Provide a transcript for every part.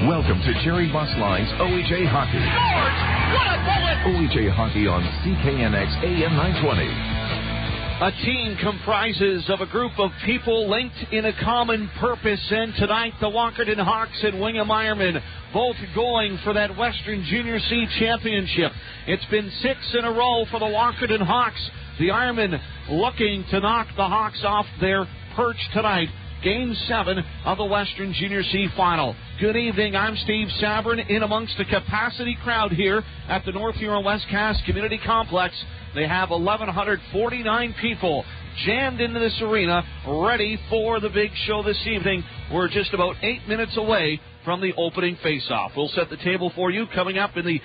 Welcome to Jerry Bus Line's OHA Hockey. What a bullet! OHA Hockey on CKNX AM 920. A team comprises of a group of people linked in a common purpose, and tonight the Walkerton Hawks and Wingham Ironmen both going for that Western Junior C Championship. It's been 6 in a row for the Walkerton Hawks. The Ironmen looking to knock the Hawks off their perch tonight. Game 7 of the Western Junior C Final. Good evening, I'm Steve Sabrin in amongst a capacity crowd here at the North Huron Westcast Community Complex. They have 1,149 people jammed into this arena, ready for the big show this evening. We're just about 8 minutes away from the opening face-off. We'll set the table for you coming up in the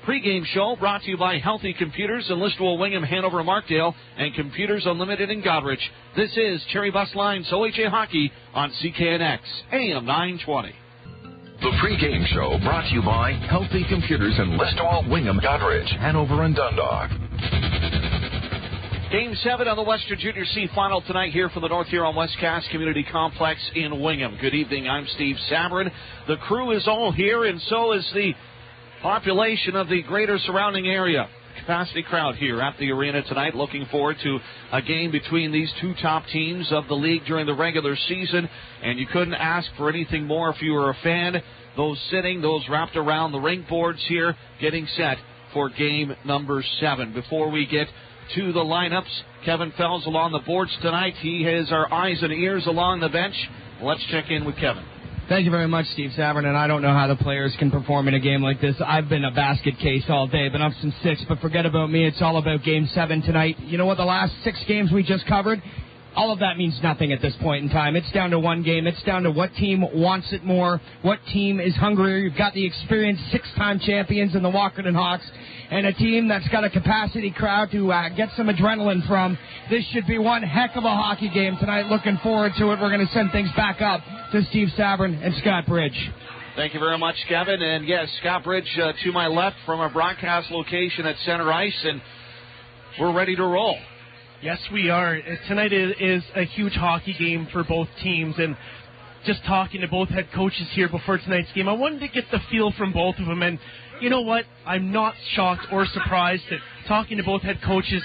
pregame show, brought to you by Healthy Computers in Listowel, Wingham, Hanover, and Markdale, and Computers Unlimited in Goderich. This is Cherry Bus Line's OHA Hockey on CKNX AM 920. The pregame show brought to you by Healthy Computers in Listowel, Wingham, Goderich, Hanover, and Dundalk. Game 7 of the Western Junior C Final tonight here from the North Huron Westcast Community Complex in Wingham. Good evening, I'm Steve Sabrin. The crew is all here, and so is the population of the greater surrounding area. Capacity crowd here at the arena tonight, looking forward to a game between these two top teams of the league during the regular season, and you couldn't ask for anything more if you were a fan. Those sitting, those wrapped around the ring boards here, getting set for game number 7. Before we get to the lineups, Kevin Fells along the boards tonight. He has our eyes and ears along the bench. Let's check in with Kevin. Thank you very much, Steve Sabrin, and I don't know how the players can perform in a game like this. I've been a basket case all day, been up since 6, but forget about me. It's all about Game 7 tonight. You know what, the last 6 games we just covered, all of that means nothing at this point in time. It's down to one game. It's down to what team wants it more, what team is hungrier. You've got the experienced 6-time champions in the Walkerton Hawks, and a team that's got a capacity crowd to get some adrenaline from. This should be one heck of a hockey game tonight. Looking forward to it. We're going to send things back up to Steve Sabrin and Scott Bridge. Thank you very much, Kevin. And yes, Scott Bridge to my left from our broadcast location at Center Ice, and we're ready to roll. Yes, we are. Tonight is a huge hockey game for both teams, and just talking to both head coaches here before tonight's game, I wanted to get the feel from both of them, and you know what? I'm not shocked or surprised that talking to both head coaches,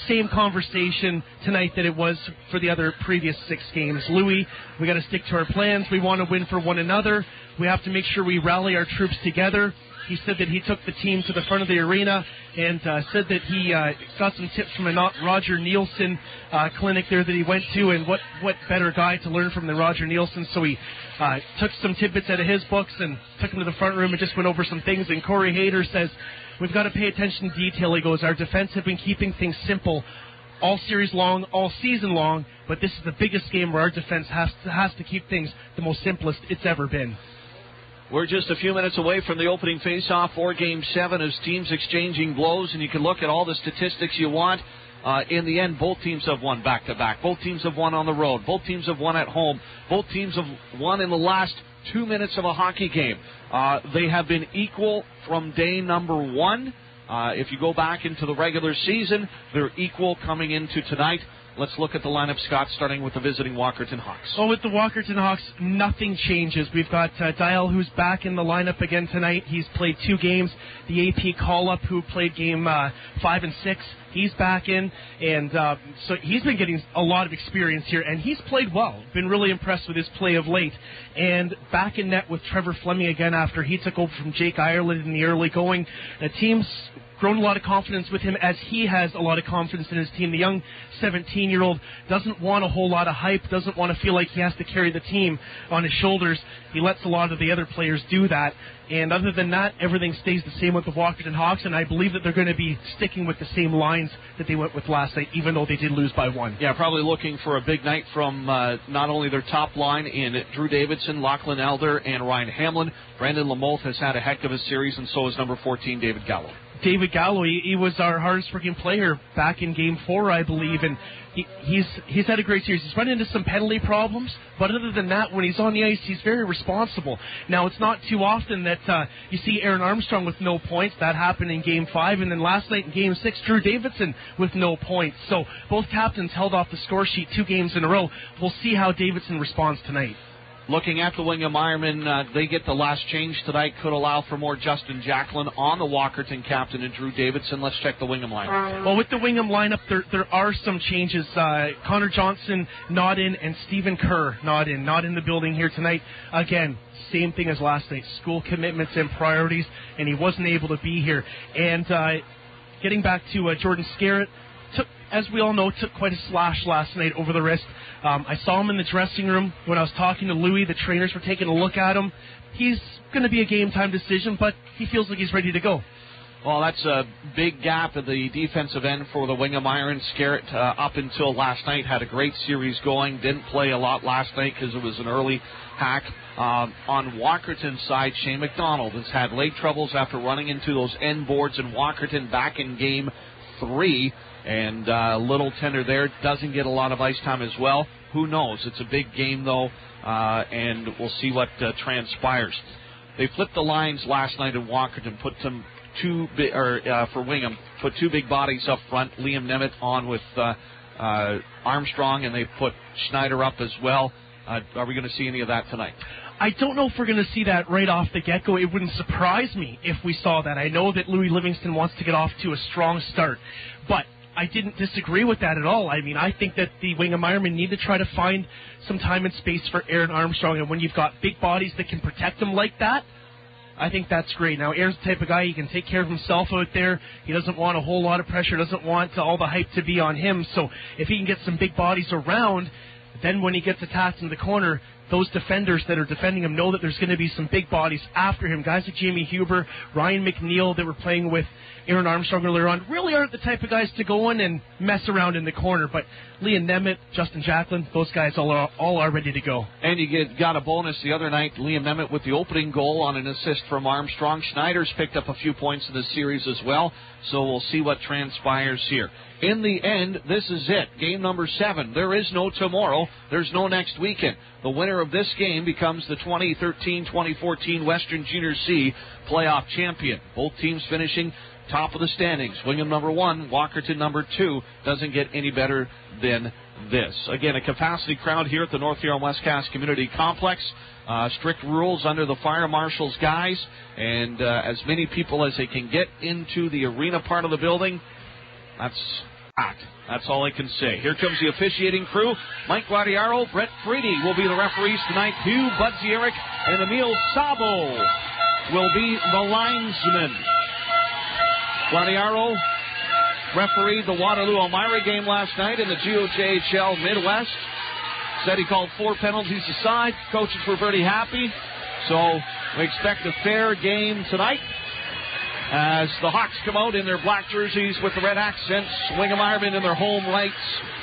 same conversation tonight that it was for the other previous 6 games. Louis, we got to stick to our plans. We want to win for one another. We have to make sure we rally our troops together. He said that he took the team to the front of the arena and said that he got some tips from a Roger Nielsen clinic there that he went to, and what better guy to learn from than Roger Nielsen. So he took some tidbits out of his books and took them to the front room and just went over some things. And Corey Hayter says, we've got to pay attention to detail. He goes, our defense have been keeping things simple all series long, all season long, but this is the biggest game where our defense has to keep things the most simplest it's ever been. We're just a few minutes away from the opening face-off for Game 7 as teams exchanging blows, and you can look at all the statistics you want. In the end, both teams have won back-to-back. Both teams have won on the road. Both teams have won at home. Both teams have won in the last 2 minutes of a hockey game. They have been equal from day number 1. If you go back into the regular season, they're equal coming into tonight. Let's look at the lineup, Scott, starting with the visiting Walkerton Hawks. Well, with the Walkerton Hawks, nothing changes. We've got Dial, who's back in the lineup again tonight. He's played 2 games. The AP call-up, who played game 5 and 6, he's back in. And so he's been getting a lot of experience here, and he's played well. Been really impressed with his play of late. And back in net with Trevor Fleming again after he took over from Jake Ireland in the early going. The team's grown a lot of confidence with him, as he has a lot of confidence in his team. The young 17-year-old doesn't want a whole lot of hype, doesn't want to feel like he has to carry the team on his shoulders. He lets a lot of the other players do that. And other than that, everything stays the same with the Walkerton Hawks, and I believe that they're going to be sticking with the same lines that they went with last night, even though they did lose by 1. Yeah, probably looking for a big night from not only their top line in Drew Davidson, Lachlan Elder, and Ryan Hamlin. Brandon Lamoth has had a heck of a series, and so is number 14, David Gallo. David Gallo, he was our hardest-working player back in Game 4, I believe, and he's had a great series. He's run into some penalty problems, but other than that, when he's on the ice, he's very responsible. Now, it's not too often that you see Aaron Armstrong with no points. That happened in Game 5, and then last night in Game 6, Drew Davidson with no points. So both captains held off the score sheet 2 games in a row. We'll see how Davidson responds tonight. Looking at the Wingham Ironmen, they get the last change tonight. Could allow for more Justin Jacklin on the Walkerton captain and Drew Davidson. Let's check the Wingham lineup. Well, with the Wingham lineup, there are some changes. Connor Johnson not in, and Stephen Kerr not in the building here tonight. Again, same thing as last night. School commitments and priorities, and he wasn't able to be here. And getting back to Jordan Scarrett, as we all know, took quite a slash last night over the wrist. I saw him in the dressing room when I was talking to Louis. The trainers were taking a look at him. He's going to be a game-time decision, but he feels like he's ready to go. Well, that's a big gap at the defensive end for the Wingham Iron. Scarrett, up until last night, had a great series going. Didn't play a lot last night because it was an early hack. On Walkerton's side, Shane McDonald has had leg troubles after running into those end boards in Walkerton back in Game 3. And little tender there, doesn't get a lot of ice time as well. Who knows? It's a big game, though, and we'll see what transpires. They flipped the lines last night in Walkerton, put some for Wingham, put two big bodies up front. Liam Nemeth on with Armstrong, and they put Schneider up as well. Are we going to see any of that tonight? I don't know if we're going to see that right off the get-go. It wouldn't surprise me if we saw that. I know that Louis Livingston wants to get off to a strong start, but I didn't disagree with that at all. I mean, I think that the Wingham Ironmen need to try to find some time and space for Aaron Armstrong, and when you've got big bodies that can protect him like that, I think that's great. Now, Aaron's the type of guy, he can take care of himself out there. He doesn't want a whole lot of pressure, doesn't want all the hype to be on him. So if he can get some big bodies around, then when he gets attacked in the corner, those defenders that are defending him know that there's going to be some big bodies after him. Guys like Jamie Huber, Ryan McNeil that were playing with Aaron Armstrong earlier on really aren't the type of guys to go in and mess around in the corner. But Liam Nemeth, Justin Jacklin, those guys all are ready to go. And you got a bonus the other night. Liam Nemeth with the opening goal on an assist from Armstrong. Schneider's picked up a few points in the series as well. So we'll see what transpires here. In the end, this is it. Game number 7. There is no tomorrow. There's no next weekend. The winner of this game becomes the 2013-2014 Western Junior C playoff champion. Both teams finishing top of the standings. Wingham number 1, Walkerton number 2. Doesn't get any better than this. Again, a capacity crowd here at the North Huron Westcast Community Complex. Strict rules under the fire marshal's guys, and as many people as they can get into the arena part of the building. That's all I can say. Here comes the officiating crew. Mike Guadiaro, Brett Freedy will be the referees tonight. Hugh Budzieric and Emil Sabo will be the linesmen. Guadiaro refereed the Waterloo-Elmira game last night in the GOJHL Midwest. Said he called 4 penalties aside. Coaches were pretty happy. So we expect a fair game tonight as the Hawks come out in their black jerseys with the red accents. Wingham Ironmen in their home lights.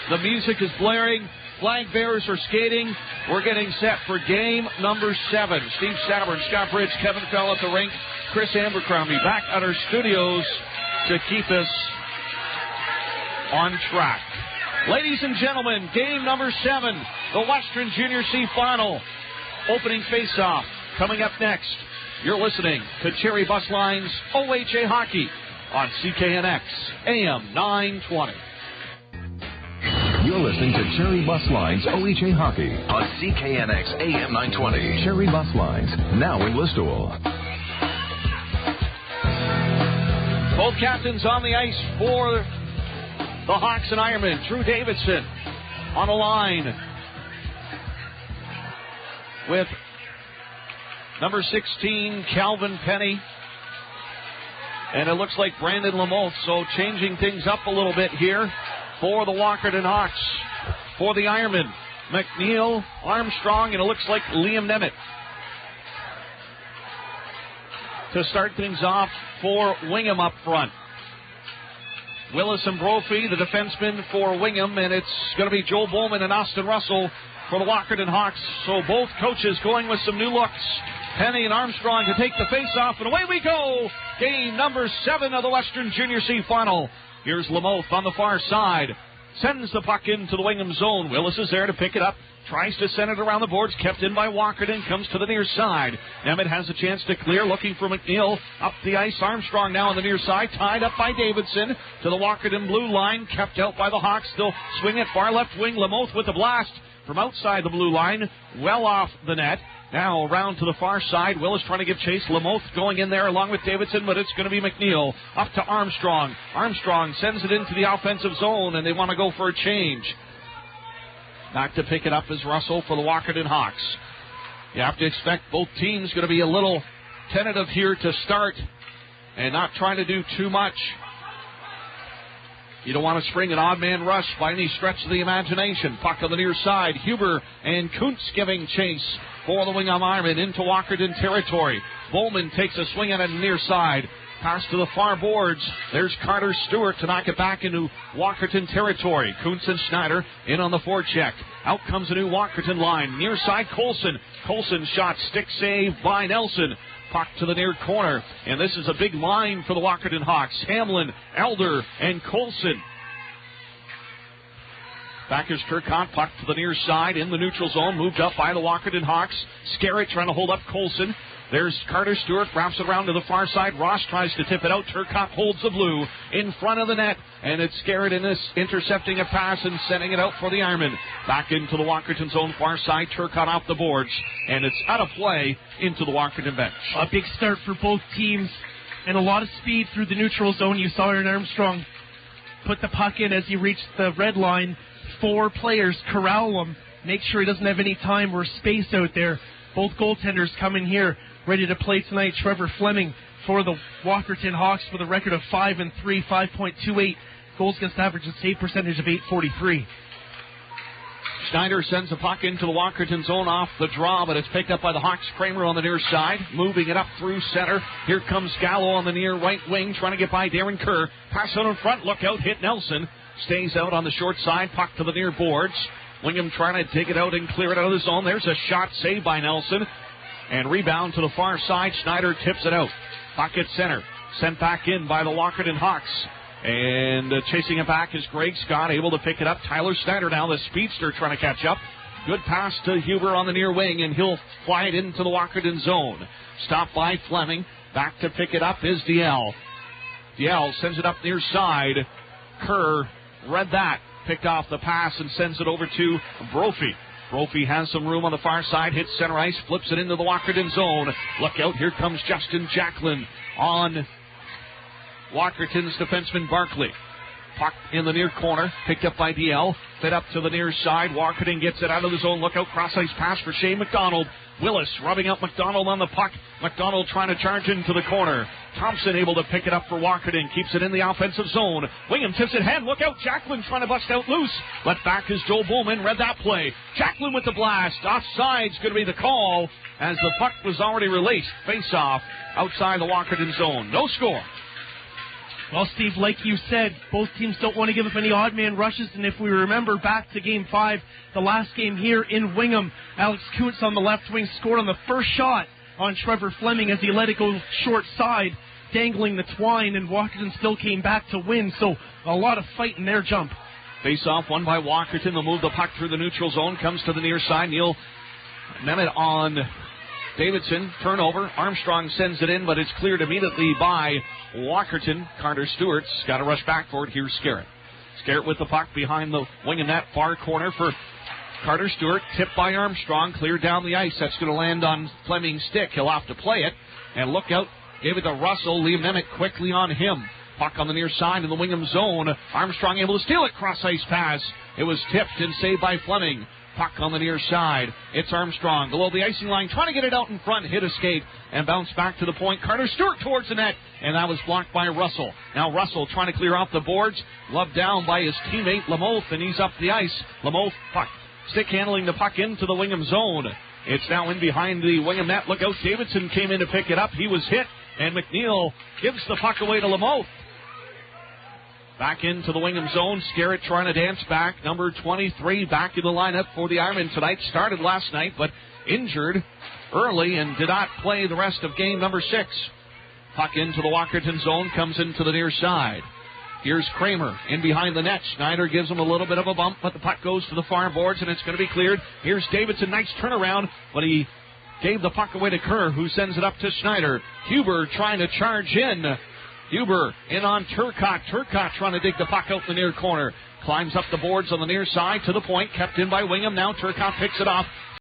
The music is blaring. Flag bearers are skating. We're getting set for game number 7. Steve Savern, Scott Bridge, Kevin Fell at the rink, Chris Abercrombie back at our studios to keep us on track. Ladies and gentlemen, game number 7, the Western Junior C Final. Opening face-off coming up next. You're listening to Cherry Bus Line's OHA Hockey on CKNX AM 920. You're listening to Cherry Bus Line's OHA Hockey on CKNX AM 920. Cherry Bus Lines, now in Listowel. Both captains on the ice for the Hawks and Ironmen. Drew Davidson on the line with number 16, Calvin Penny. And it looks like Brandon Lamotte, so changing things up a little bit here for the Walkerton Hawks. For the Ironmen, McNeil, Armstrong, and it looks like Liam Nemeth. To start things off for Wingham up front. Willis and Brophy, the defenseman for Wingham, and it's going to be Joe Bowman and Austin Russell for the Walkerton Hawks. So both coaches going with some new looks. Penny and Armstrong to take the face-off, and away we go. Game number 7 of the Western Junior C Final. Here's Lamotte on the far side. Sends the puck into the Wingham zone. Willis is there to pick it up. Tries to send it around the boards. Kept in by Walkerton. Comes to the near side. Nemeth has a chance to clear. Looking for McNeil. Up the ice. Armstrong now on the near side. Tied up by Davidson. To the Walkerton blue line. Kept out by the Hawks. Still swing it far left wing. Lamotte with the blast. from outside the blue line, well off the net. Now around to the far side. Willis trying to give chase. Lamoth going in there along with Davidson, but it's going to be McNeil. Up to Armstrong. Armstrong sends it into the offensive zone, and they want to go for a change. Back to pick it up is Russell for the Walkerton Hawks. You have to expect both teams going to be a little tentative here to start and not trying to do too much. You don't want to spring an odd man rush by any stretch of the imagination. Puck on the near side. Huber and Kuntz giving chase for the Wingham Ironmen into Walkerton territory. Bowman takes a swing at it near side. Pass to the far boards. There's Carter Stewart to knock it back into Walkerton territory. Kuntz and Schneider in on the forecheck. Out comes a new Walkerton line. Near side, Colson. Colson shot, stick save by Nelson. Puck to the near corner. And this is a big line for the Walkerton Hawks. Hamlin, Elder, and Colson. Back is Turcotte. Puck to the near side in the neutral zone. Moved up by the Walkerton Hawks. Scarrett trying to hold up Colson. There's Carter Stewart, wraps it around to the far side. Ross tries to tip it out. Turcotte holds the blue in front of the net. And it's Scarrett in this, intercepting a pass and sending it out for the Ironmen. Back into the Walkerton zone, far side. Turcotte off the boards. And it's out of play into the Walkerton bench. A big start for both teams. And a lot of speed through the neutral zone. You saw Aaron Armstrong put the puck in as he reached the red line. 4 players corral him. Make sure he doesn't have any time or space out there. Both goaltenders come in here ready to play tonight. Trevor Fleming for the Walkerton Hawks with a record of 5-3, 5.28 goals against average and save percentage of .843. Schneider sends the puck into the Walkerton zone off the draw, but it's picked up by the Hawks. Kramer on the near side, moving it up through center. Here comes Gallo on the near right wing, trying to get by Darren Kerr. Pass out in front, look out, hit Nelson. Stays out on the short side, puck to the near boards. Wingham trying to dig it out and clear it out of the zone. There's a shot saved by Nelson. And rebound to the far side. Schneider tips it out. Puck at center. Sent back in by the Walkerton Hawks. And chasing it back is Greg Scott, able to pick it up. Tyler Schneider now, the speedster, trying to catch up. Good pass to Huber on the near wing, and he'll fly it into the Walkerton zone. Stopped by Fleming. Back to pick it up is DL. DL sends it up near side. Kerr read that. Picked off the pass and sends it over to Brophy. Brophy has some room on the far side, hits center ice, flips it into the Walkerton zone. Look out, here comes Justin Jacklin on Walkerton's defenseman Barkley. Puck in the near corner, picked up by DL, fed up to the near side. Walkerton gets it out of the zone. Look out, cross ice pass for Shane McDonald. Willis rubbing out McDonald on the puck. McDonald trying to charge into the corner. Thompson able to pick it up for Walkerton. Keeps it in the offensive zone. Wingham tips it ahead. Look out, Jacklin trying to bust out loose. Let back is Joe Bowman. Read that play. Jacklin with the blast. Offside's going to be the call as the puck was already released. Face off outside the Walkerton zone. No score. Well, Steve, like you said, both teams don't want to give up any odd man rushes, and if we remember back to Game 5, the last game here in Wingham, Alex Kuntz on the left wing scored on the first shot on Trevor Fleming as he let it go short side, dangling the twine, and Walkerton still came back to win, so a lot of fight in their jump. Face off, won by Walkerton. They'll move the puck through the neutral zone, comes to the near side. Neil Mehmet on Davidson, turnover. Armstrong sends it in, but it's cleared immediately by Walkerton. Carter Stewart's got to rush back for it. Here's Scarrett. Scarrett with the puck behind the wing in that far corner for Carter Stewart. Tipped by Armstrong, cleared down the ice. That's going to land on Fleming's stick. He'll have to play it. And look out, gave it to Russell. Liam Mehmet quickly on him. Puck on the near side in the Wingham zone. Armstrong able to steal it. Cross ice pass. It was tipped and saved by Fleming. Puck on the near side. It's Armstrong below the icing line, trying to get it out in front. Hit escape and bounce back to the point. Carter Stewart towards the net, and that was blocked by Russell. Now Russell trying to clear off the boards. Loved down by his teammate Lamoth, and he's up the ice. Lamoth puck stick handling the puck into the Wingham zone. It's now in behind the Wingham net. Look out, Davidson came in to pick it up. He was hit, and McNeil gives the puck away to Lamoth. Back into the Wingham zone. Scarrett trying to dance back. Number 23 back in the lineup for the Ironmen tonight. Started last night, but injured early and did not play the rest of game number 6. Puck into the Walkerton zone. Comes into the near side. Here's Kramer in behind the net. Schneider gives him a little bit of a bump, but the puck goes to the far boards, and it's going to be cleared. Here's Davidson. Nice turnaround, but he gave the puck away to Kerr, who sends it up to Schneider. Huber trying to charge in. Huber in on Turcotte. Turcotte trying to dig the puck out in the near corner. Climbs up the boards on the near side to the point. Kept in by Wingham. Now Turcotte picks it off.